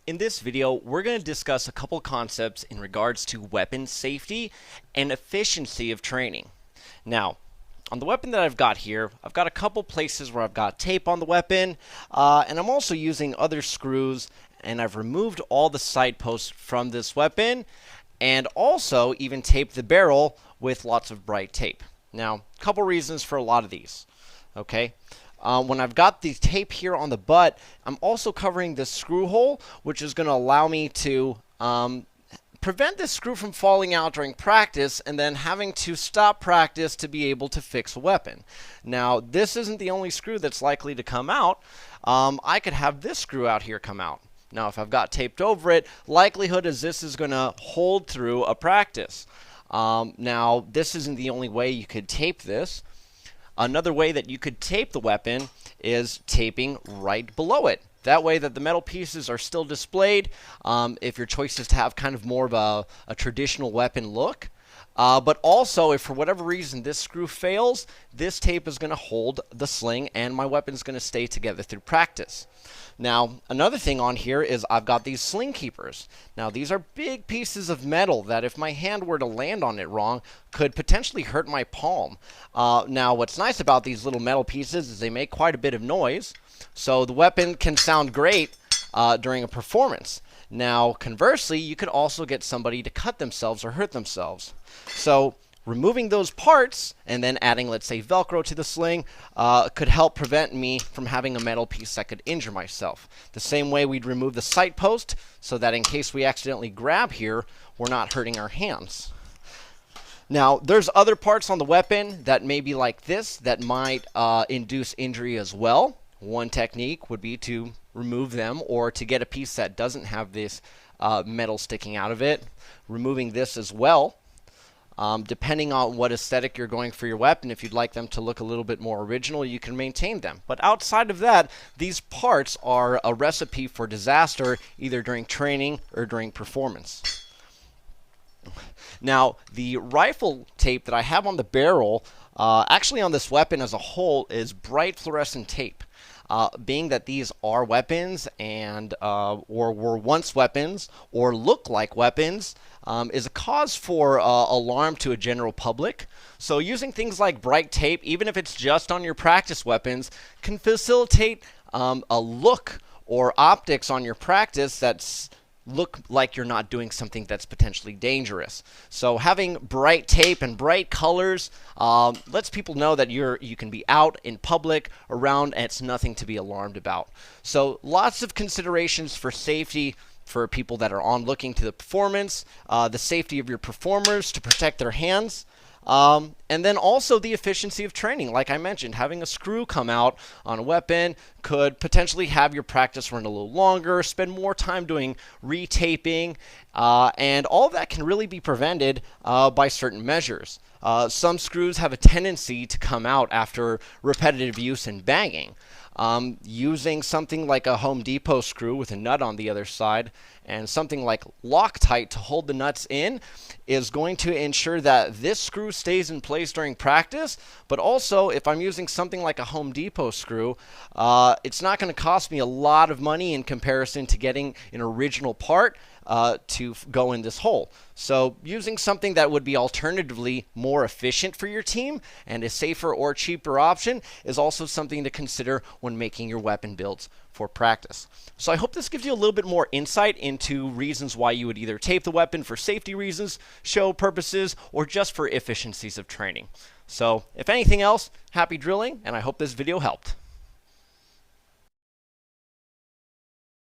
In this video, we're going to discuss a couple concepts in regards to weapon safety and efficiency of training. Now, on the weapon that I've got here, I've got a couple places where I've got tape on the weapon, and I'm also using other screws, and I've removed all the sight posts from this weapon, and also even taped the barrel with lots of bright tape. Now, a couple reasons for a lot of these, okay? When I've got the tape here on the butt, I'm also covering the screw hole, which is going to allow me to prevent this screw from falling out during practice and then having to stop practice to be able to fix a weapon. Now, this isn't the only screw that's likely to come out. I could have this screw out here come out. Now, if I've got taped over it, likelihood is this is going to hold through a practice. Now, this isn't the only way you could tape this. Another way that you could tape the weapon is taping right below it. That way that the metal pieces are still displayed if your choice is to have kind of more of a traditional weapon look. But also, if for whatever reason this screw fails, this tape is going to hold the sling and my weapon is going to stay together through practice. Now, another thing on here is I've got these sling keepers. Now, these are big pieces of metal that if my hand were to land on it wrong, could potentially hurt my palm. Now, what's nice about these little metal pieces is they make quite a bit of noise, so the weapon can sound great during a performance. Now, conversely, you could also get somebody to cut themselves or hurt themselves. So, removing those parts and then adding, let's say, Velcro to the sling could help prevent me from having a metal piece that could injure myself. The same way we'd remove the sight post so that in case we accidentally grab here, we're not hurting our hands. Now, there's other parts on the weapon that may be like this that might induce injury as well. One technique would be to remove them or to get a piece that doesn't have this metal sticking out of it. Removing this as well. Depending on what aesthetic you're going for your weapon, if you'd like them to look a little bit more original, you can maintain them. But outside of that, these parts are a recipe for disaster either during training or during performance. Now, the rifle tape that I have on the barrel, actually on this weapon as a whole, is bright fluorescent tape. Being that these are weapons and or were once weapons or look like weapons is a cause for alarm to a general public. So using things like bright tape, even if it's just on your practice weapons, can facilitate a look or optics on your practice that's look like you're not doing something that's potentially dangerous. So having bright tape and bright colors lets people know that you can be out in public, around, and it's nothing to be alarmed about. So lots of considerations for safety for people that are on looking to the performance, the safety of your performers to protect their hands, and then also the efficiency of training. Like I mentioned, having a screw come out on a weapon could potentially have your practice run a little longer, spend more time doing retaping, and all of that can really be prevented by certain measures. Some screws have a tendency to come out after repetitive use and banging. Using something like a Home Depot screw with a nut on the other side and something like Loctite to hold the nuts in is going to ensure that this screw stays in place during practice. But also, if I'm using something like a Home Depot screw, it's not going to cost me a lot of money in comparison to getting an original part to go in this hole. So using something that would be alternatively more efficient for your team and a safer or cheaper option is also something to consider when making your weapon builds for practice. So I hope this gives you a little bit more insight into reasons why you would either tape the weapon for safety reasons, show purposes, or just for efficiencies of training. So if anything else, happy drilling, and I hope this video helped.